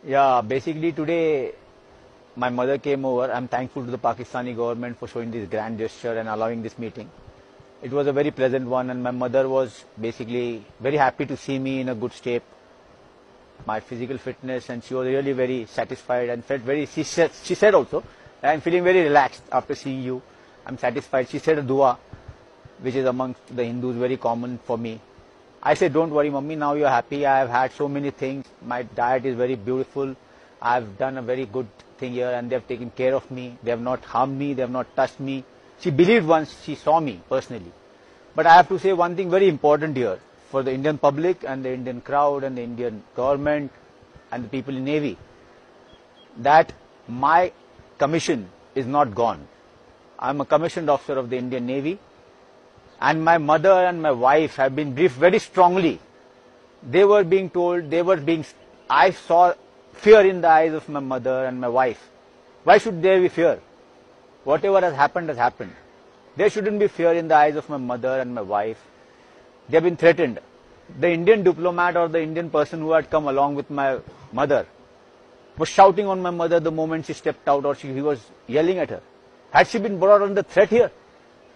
Yeah, basically today my mother came over. I'm thankful to the Pakistani government for showing this grand gesture and allowing this meeting. It was a very pleasant one, and my mother was basically very happy to see me in a good shape, my physical fitness, and she was really very satisfied and felt very, she said also, I'm feeling very relaxed after seeing you. I'm satisfied. She said a dua, which is amongst the Hindus very common for me. I said, don't worry, mummy, now you're happy. I have had so many things. My diet is very beautiful. I've done a very good thing here, and they've taken care of me. They have not harmed me. They have not touched me. She believed once she saw me personally. But I have to say one thing very important here for the Indian public and the Indian crowd and the Indian government and the people in Navy, that my commission is not gone. I'm a commissioned officer of the Indian Navy, and my mother and my wife have been briefed very strongly. They were being told, I saw fear in the eyes of my mother and my wife. Why should there be fear? Whatever has happened has happened. There shouldn't be fear in the eyes of my mother and my wife. They have been threatened. The Indian diplomat or the Indian person who had come along with my mother was shouting on my mother the moment she stepped out, or he was yelling at her. Had she been brought under threat here?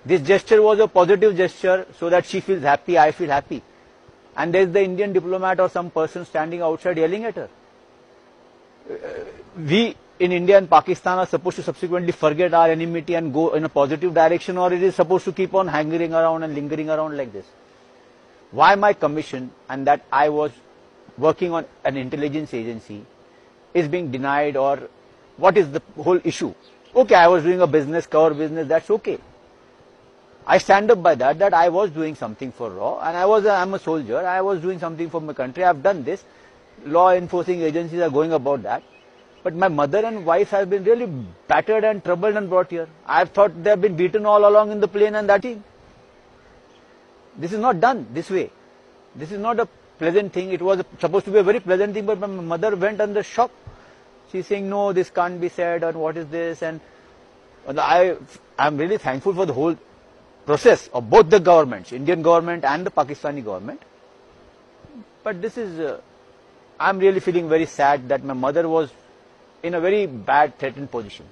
This gesture was a positive gesture so that she feels happy, I feel happy. And there's the Indian diplomat or some person standing outside yelling at her. We in India and Pakistan are supposed to subsequently forget our enmity and go in a positive direction, or it is supposed to keep on hanging around and lingering around like this. Why my commission, and that I was working on an intelligence agency, is being denied, or what is the whole issue? Okay, I was doing a business, cover business, that's okay. I stand up by that I was doing something for law, and I'm a soldier, I was doing something for my country, I've done this. Law enforcing agencies are going about that. But my mother and wife have been really battered and troubled and brought here. I've thought they've been beaten all along in the plane and that thing. This is not done this way. This is not a pleasant thing. It was supposed to be a very pleasant thing, but my mother went under shock. She's saying, no, this can't be said, and what is this? And I'm really thankful for the whole process of both the governments, Indian government and the Pakistani government. But this is, I'm really feeling very sad that my mother was in a very bad threatened position.